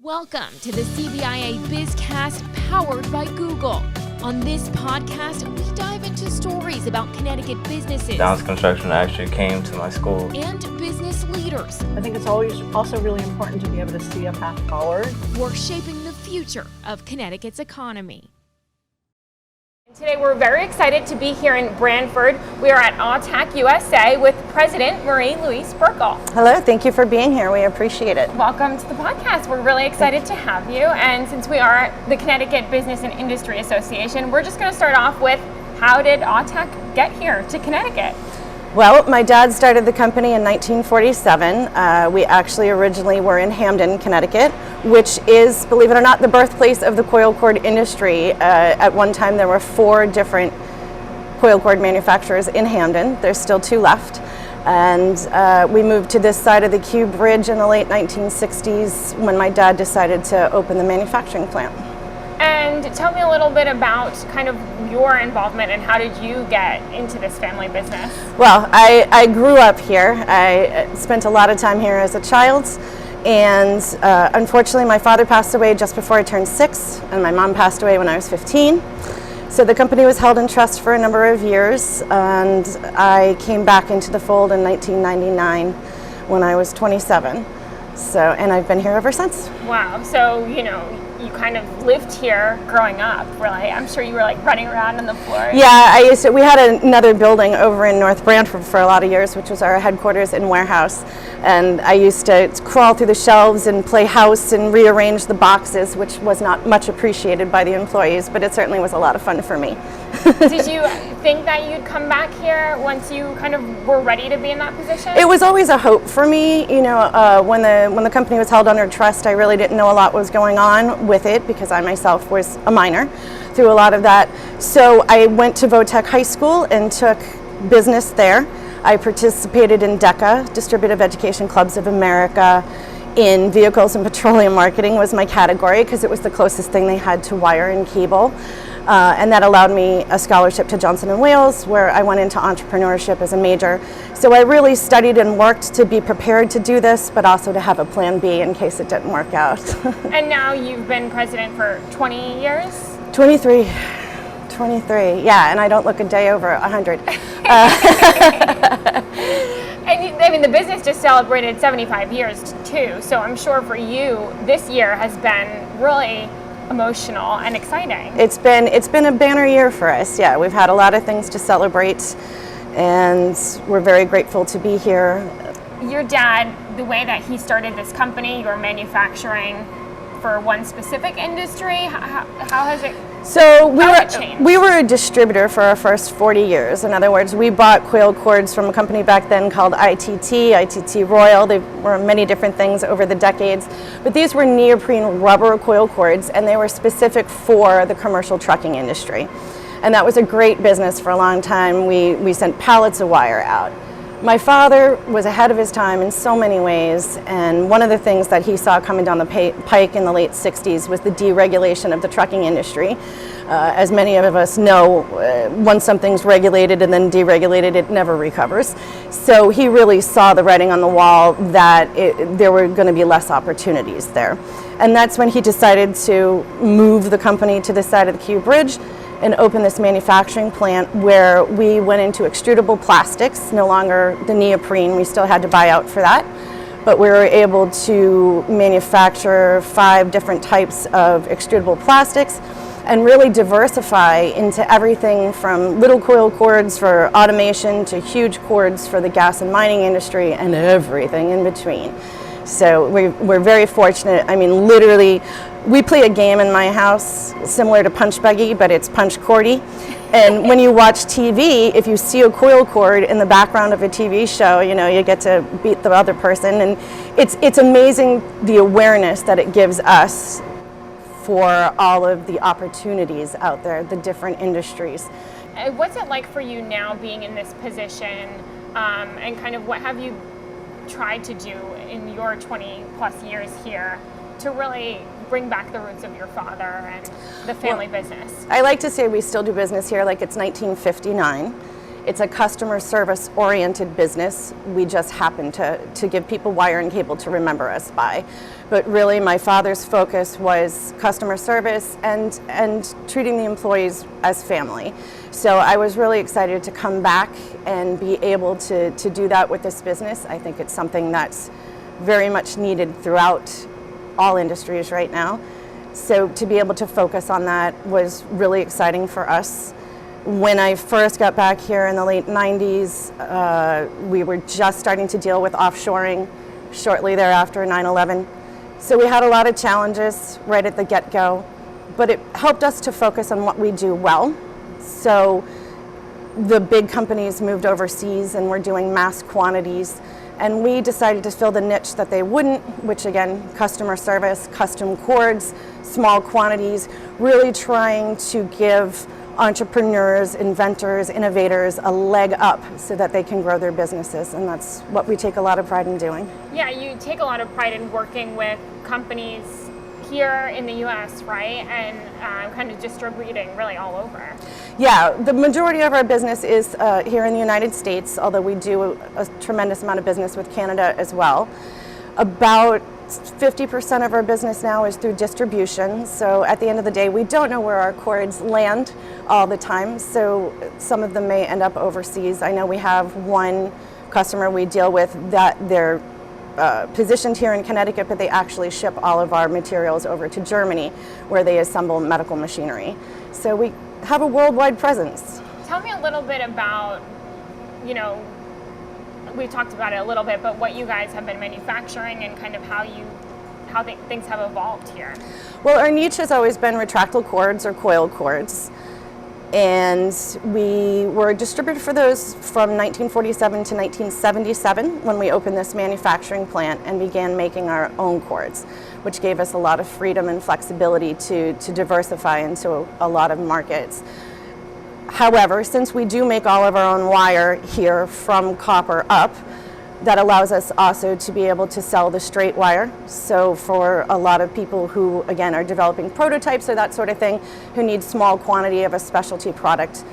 Welcome to the CBIA BizCast powered by Google. On this podcast, we dive into stories about Connecticut businesses. Downs Construction actually came to my school. And business leaders. I think it's always also really important to be able to see a path forward. We're shaping the future of Connecticut's economy. Today we're very excited to be here in Branford. We are at Autac USA with President Marie-Louise Burkle. Hello, thank you for being here. We appreciate it. Welcome to the podcast. We're really excited to have you. And since we are the Connecticut Business and Industry Association, we're just going to start off with, how did Autac get here to Connecticut? Well, my dad started the company in 1947. We actually originally were in Hamden, Connecticut, which is, believe it or not, the birthplace of the coil cord industry. At one time, there were 4 different coil cord manufacturers in Hamden. There's still 2 left. And we moved to this side of the Q Bridge in the late 1960s when my dad decided to open the manufacturing plant. And tell me a little bit about kind of your involvement and how did you get into this family business? Well, I grew up here. I spent a lot of time here as a child, and unfortunately my father passed away just before I turned 6, and my mom passed away when I was 15. So the company was held in trust for a number of years, and I came back into the fold in 1999 when I was 27. And I've been here ever since. Wow, so you kind of lived here growing up, really. I'm sure you were like running around on the floor. Yeah, we had another building over in North Branford for a lot of years, which was our headquarters and warehouse. And I used to crawl through the shelves and play house and rearrange the boxes, which was not much appreciated by the employees, but it certainly was a lot of fun for me. Did you think that you'd come back here once you kind of were ready to be in that position? It was always a hope for me. When the company was held under trust, I really didn't know a lot was going on with it because I myself was a minor through a lot of that. So I went to Autac High School and took business there. I participated in DECA, Distributive Education Clubs of America, in vehicles and petroleum marketing was my category because it was the closest thing they had to wire and cable. And that allowed me a scholarship to Johnson & Wales, where I went into entrepreneurship as a major. So I really studied and worked to be prepared to do this, but also to have a plan B in case it didn't work out. And now you've been president for 20 years? 23, yeah, and I don't look a day over 100. And I mean, the business just celebrated 75 years too, so I'm sure for you, this year has been really emotional and exciting. It's been a banner year for us. Yeah, we've had a lot of things to celebrate, and we're very grateful to be here. Your dad, the way that he started this company, you're manufacturing for one specific industry. How has it? So we were a distributor for our first 40 years. In other words, we bought coil cords from a company back then called ITT Royal. They were many different things over the decades, but these were neoprene rubber coil cords, and they were specific for the commercial trucking industry. And that was a great business for a long time. We sent pallets of wire out. My father was ahead of his time in so many ways, and one of the things that he saw coming down the pike in the late 60s was the deregulation of the trucking industry. As many of us know, once something's regulated and then deregulated, it never recovers. So he really saw the writing on the wall that there were going to be less opportunities there. And that's when he decided to move the company to this side of the Q Bridge and open this manufacturing plant where we went into extrudable plastics, no longer the neoprene. We still had to buy out for that, but we were able to manufacture 5 different types of extrudable plastics and really diversify into everything from little coil cords for automation to huge cords for the gas and mining industry and everything in between. So we're very fortunate. I mean, literally, we play a game in my house similar to Punch Buggy, but it's Punch Cordy. And when you watch TV, if you see a coil cord in the background of a TV show, you get to beat the other person. And it's amazing the awareness that it gives us for all of the opportunities out there, the different industries. What's it like for you now being in this position, and kind of what have you tried to do in your 20 plus years here to really bring back the roots of your father and the family business? I like to say we still do business here like it's 1959. It's a customer service oriented business. We just happen to give people wire and cable to remember us by. But really my father's focus was customer service and treating the employees as family. So I was really excited to come back and be able to do that with this business. I think it's something that's very much needed throughout all industries right now. So to be able to focus on that was really exciting for us. When I first got back here in the late 90s, we were just starting to deal with offshoring shortly thereafter, 9/11. So we had a lot of challenges right at the get-go, but it helped us to focus on what we do well. So the big companies moved overseas and were doing mass quantities, and we decided to fill the niche that they wouldn't, which again, customer service, custom cords, small quantities, really trying to give entrepreneurs, inventors, innovators a leg up so that they can grow their businesses, and that's what we take a lot of pride in doing. Yeah, you take a lot of pride in working with companies here in the U.S., right? And kind of distributing really all over. Yeah, the majority of our business is here in the United States, although we do a tremendous amount of business with Canada as well. About 50% of our business now is through distribution. So at the end of the day, we don't know where our cords land all the time. So some of them may end up overseas. I know we have one customer we deal with that they're positioned here in Connecticut, but they actually ship all of our materials over to Germany, where they assemble medical machinery. So we have a worldwide presence. Tell me a little bit about, we talked about it a little bit, but what you guys have been manufacturing and kind of how things have evolved here. Well, our niche has always been retractile cords or coiled cords. And we were a distributor for those from 1947 to 1977 when we opened this manufacturing plant and began making our own cords, which gave us a lot of freedom and flexibility to diversify into a lot of markets. However, since we do make all of our own wire here from copper up, that allows us also to be able to sell the straight wire. So for a lot of people who, again, are developing prototypes or that sort of thing, who need small quantity of a specialty product,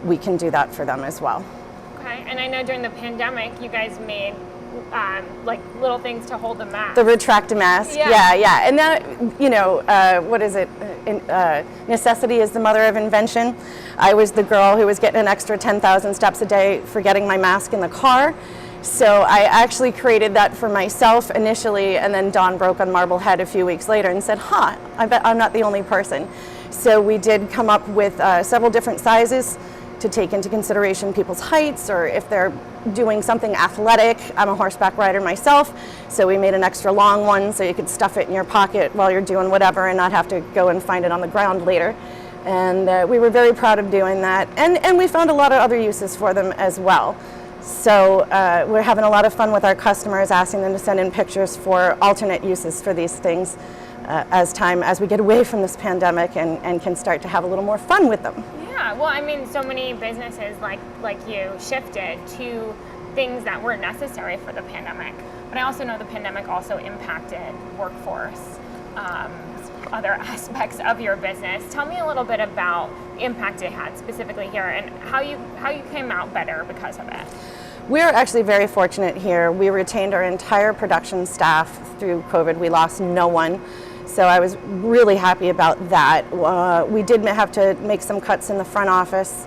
we can do that for them as well. Okay, and I know during the pandemic, you guys made like little things to hold the mask. The retractomask, yeah. And that, what is it? Necessity is the mother of invention. I was the girl who was getting an extra 10,000 steps a day for getting my mask in the car. So I actually created that for myself initially, and then Dawn broke on Marblehead a few weeks later and said, I bet I'm not the only person. So we did come up with several different sizes to take into consideration people's heights, or if they're doing something athletic. I'm a horseback rider myself, so we made an extra long one so you could stuff it in your pocket while you're doing whatever and not have to go and find it on the ground later. And we were very proud of doing that. And we found a lot of other uses for them as well. So we're having a lot of fun with our customers, asking them to send in pictures for alternate uses for these things as we get away from this pandemic and can start to have a little more fun with them. Yeah, well, I mean, so many businesses like you shifted to things that were necessary for the pandemic. But I also know the pandemic also impacted workforce, other aspects of your business. Tell me a little bit about the impact it had specifically here and how you came out better because of it. We're actually very fortunate here. We retained our entire production staff through COVID. We lost no one. So I was really happy about that. We did have to make some cuts in the front office,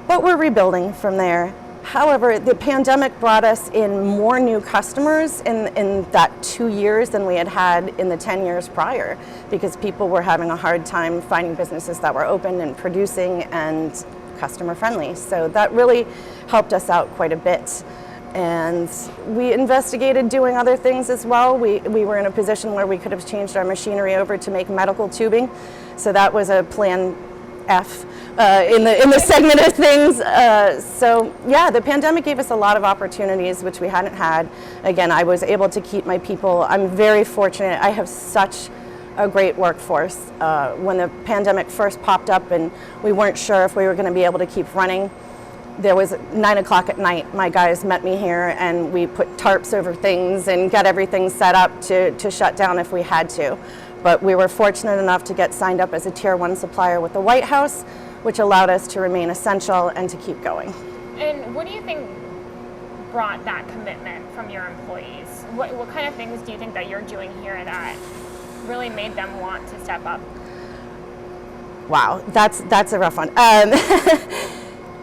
but we're rebuilding from there. However, the pandemic brought us in more new customers in that 2 years than we had in the 10 years prior, because people were having a hard time finding businesses that were open and producing and customer friendly. So that really helped us out quite a bit. And we investigated doing other things as well. We were in a position where we could have changed our machinery over to make medical tubing. So that was a plan F in the segment of things. So yeah, the pandemic gave us a lot of opportunities which we hadn't had. Again, I was able to keep my people. I'm very fortunate. I have such a great workforce. When the pandemic first popped up and we weren't sure if we were going to be able to keep running, there was 9 o'clock at night. My guys met me here and we put tarps over things and got everything set up to shut down if we had to. But we were fortunate enough to get signed up as a Tier 1 supplier with the White House, which allowed us to remain essential and to keep going. And what do you think brought that commitment from your employees? What kind of things do you think that you're doing here that really made them want to step up? Wow, that's a rough one.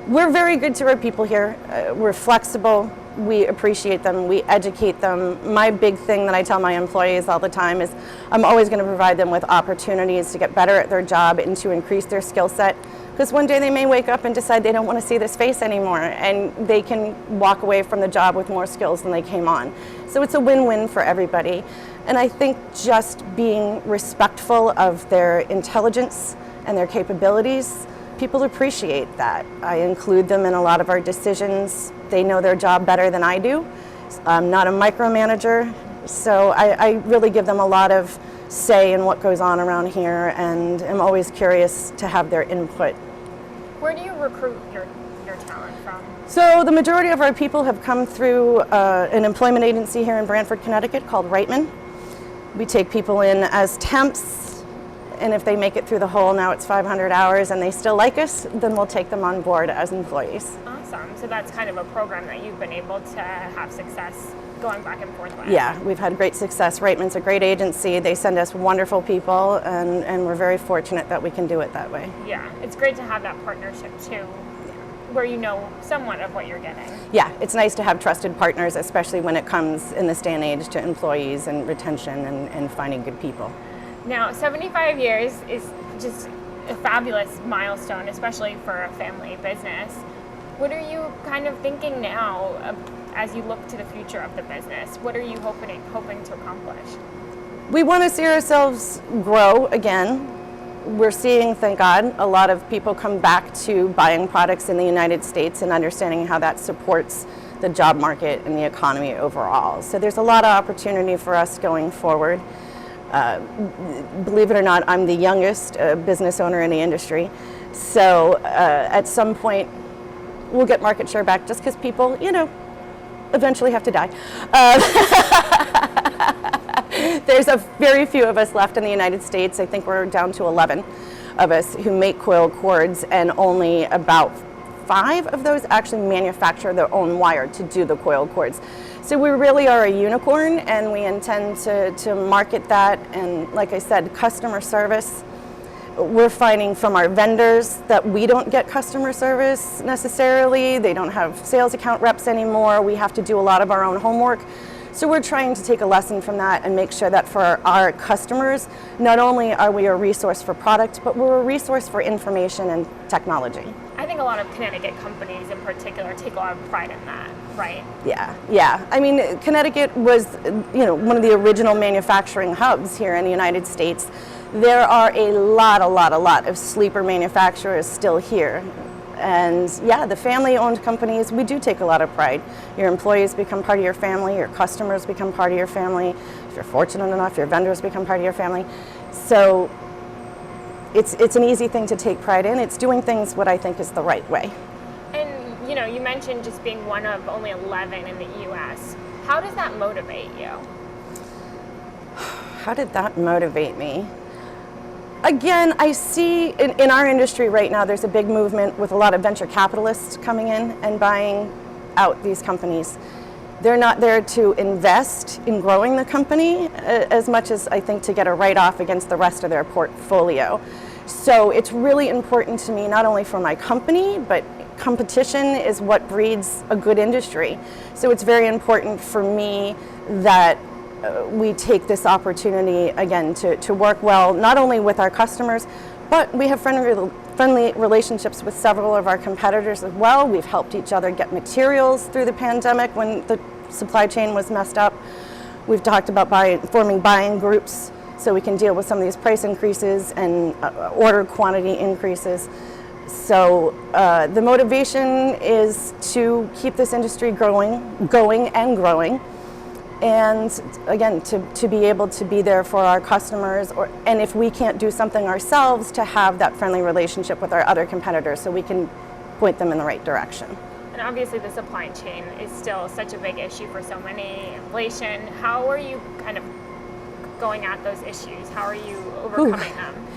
We're very good to our people here. We're flexible. We appreciate them. We educate them. My big thing that I tell my employees all the time is I'm always going to provide them with opportunities to get better at their job and to increase their skill set. Because one day they may wake up and decide they don't want to see this face anymore, and they can walk away from the job with more skills than they came on. So it's a win-win for everybody. And I think just being respectful of their intelligence and their capabilities, people appreciate that. I include them in a lot of our decisions. They know their job better than I do. I'm not a micromanager, so I really give them a lot of say in what goes on around here, and am always curious to have their input. Where do you recruit your talent from? So the majority of our people have come through an employment agency here in Branford, Connecticut called Reitman. We take people in as temps, and if they make it through the hole, now it's 500 hours, and they still like us, then we'll take them on board as employees. Awesome. So that's kind of a program that you've been able to have success going back and forth with. Yeah, we've had great success. Reitman's a great agency. They send us wonderful people, and we're very fortunate that we can do it that way. Yeah, it's great to have that partnership too, where you know somewhat of what you're getting. Yeah, it's nice to have trusted partners, especially when it comes in this day and age to employees and retention and finding good people. Now, 75 years is just a fabulous milestone, especially for a family business. What are you kind of thinking now as you look to the future of the business? What are you hoping to accomplish? We want to see ourselves grow again. We're seeing, thank God, a lot of people come back to buying products in the United States and understanding how that supports the job market and the economy overall. So there's a lot of opportunity for us going forward. Believe it or not, I'm the youngest business owner in the industry. So at some point, we'll get market share back just because people, eventually have to die. There's a very few of us left in the United States. I think we're down to 11 of us who make coiled cords, and only about 5 of those actually manufacture their own wire to do the coiled cords. So we really are a unicorn, and we intend to market that. And like I said, customer service, we're finding from our vendors that we don't get customer service necessarily. They don't have sales account reps anymore. We have to do a lot of our own homework. So we're trying to take a lesson from that and make sure that for our customers, not only are we a resource for product, but we're a resource for information and technology. I think a lot of Connecticut companies in particular take a lot of pride in that, right? Yeah. I mean, Connecticut was, one of the original manufacturing hubs here in the United States. There are a lot of sleeper manufacturers still here. And yeah, the family-owned companies, we do take a lot of pride. Your employees become part of your family, your customers become part of your family. If you're fortunate enough, your vendors become part of your family. So it's an easy thing to take pride in. It's doing things what I think is the right way. And you mentioned just being one of only 11 in the U.S. How does that motivate you? How did that motivate me? Again, I see in our industry right now, there's a big movement with a lot of venture capitalists coming in and buying out these companies. They're not there to invest in growing the company as much as I think to get a write-off against the rest of their portfolio. So it's really important to me, not only for my company, but competition is what breeds a good industry. So it's very important for me that we take this opportunity again to work well, not only with our customers, but we have friendly relationships with several of our competitors as well. We've helped each other get materials through the pandemic when the supply chain was messed up. We've talked about forming buying groups so we can deal with some of these price increases and order quantity increases. So the motivation is to keep this industry going and growing. And again, to be able to be there for our customers, and if we can't do something ourselves, to have that friendly relationship with our other competitors so we can point them in the right direction. And obviously the supply chain is still such a big issue for so many. Inflation, how are you kind of going at those issues? How are you overcoming them?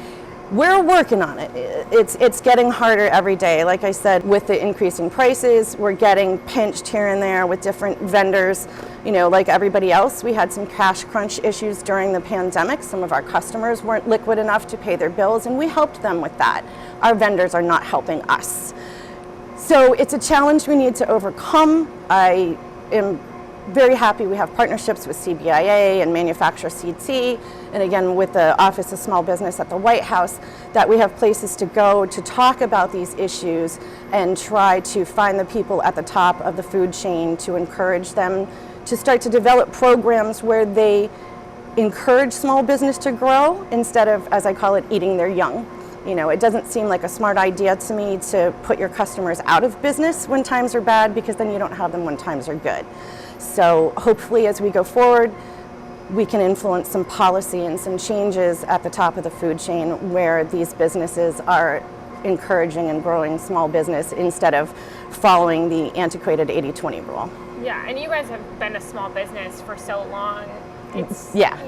We're working on it. It's getting harder every day. Like I said, with the increasing prices, we're getting pinched here and there with different vendors. Like everybody else, we had some cash crunch issues during the pandemic. Some of our customers weren't liquid enough to pay their bills, and we helped them with that. Our vendors are not helping us. So it's a challenge we need to overcome. I am very happy we have partnerships with CBIA and Manufacturer CT, and again with the Office of Small Business at the White House, that we have places to go to talk about these issues and try to find the people at the top of the food chain to encourage them to start to develop programs where they encourage small business to grow instead of, as I call it, eating their young. It doesn't seem like a smart idea to me to put your customers out of business when times are bad, because then you don't have them when times are good. So hopefully as we go forward, we can influence some policy and some changes at the top of the food chain where these businesses are encouraging and growing small business instead of following the antiquated 80-20 rule. Yeah, and you guys have been a small business for so long. It's, yeah.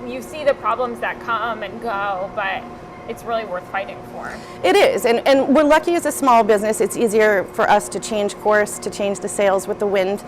You see the problems that come and go, but it's really worth fighting for. It is, and we're lucky as a small business. It's easier for us to change course, to change the sails with the wind,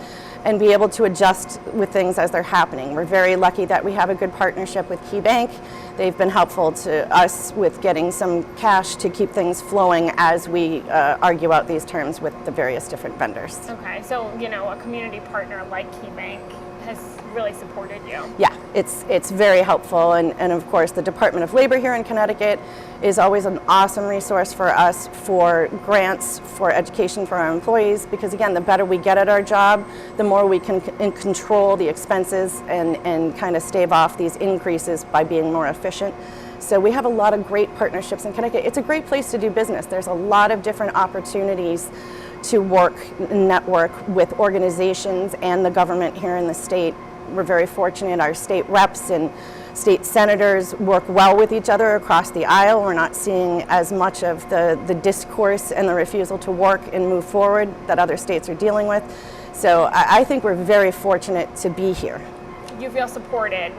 and be able to adjust with things as they're happening. We're very lucky that we have a good partnership with KeyBank. They've been helpful to us with getting some cash to keep things flowing as we argue out these terms with the various different vendors. Okay, so a community partner like KeyBank has really supported you. Yeah, it's very helpful, and of course the Department of Labor here in Connecticut is always an awesome resource for us for grants, for education for our employees, because again, the better we get at our job, the more we can control the expenses and kind of stave off these increases by being more efficient. So we have a lot of great partnerships in Connecticut. It's a great place to do business. There's a lot of different opportunities to work and network with organizations and the government here in the state. We're very fortunate our state reps and state senators work well with each other across the aisle. We're not seeing as much of the discourse and the refusal to work and move forward that other states are dealing with. So I think we're very fortunate to be here. You feel supported.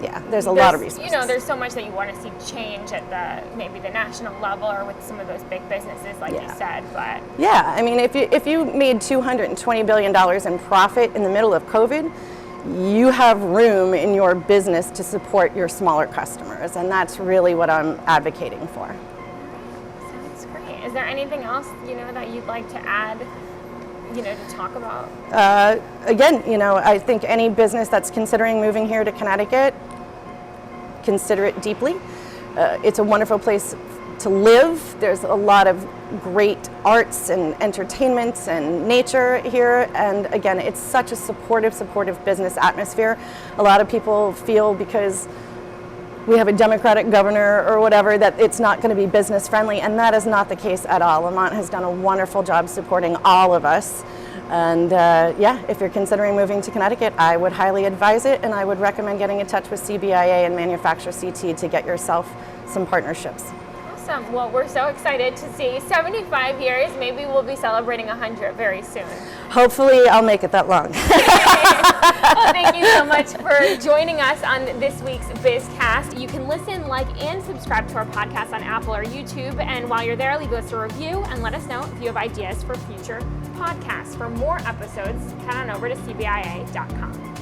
Yeah, there's a lot of resources. There's so much that you want to see change at maybe the national level or with some of those big businesses, like you said. But yeah, I mean, if you made $220 billion in profit in the middle of COVID, you have room in your business to support your smaller customers, and that's really what I'm advocating for. Sounds great. Is there anything else that you'd like to add? To talk about? Again, I think any business that's considering moving here to Connecticut, consider it deeply. It's a wonderful place to live. There's a lot of great arts and entertainment and nature here. And again, it's such a supportive business atmosphere. A lot of people feel because we have a Democratic governor or whatever that it's not going to be business friendly, and that is not the case at all. Lamont has done a wonderful job supporting all of us. And if you're considering moving to Connecticut, I would highly advise it, and I would recommend getting in touch with CBIA and Manufacturer CT to get yourself some partnerships. Awesome. Well, we're so excited to see 75 years. Maybe we'll be celebrating 100 very soon. Hopefully, I'll make it that long. Well, thank you so much for joining us on this week's BizCast. You can listen, like, and subscribe to our podcast on Apple or YouTube. And while you're there, leave us a review and let us know if you have ideas for future podcasts. For more episodes, head on over to CBIA.com.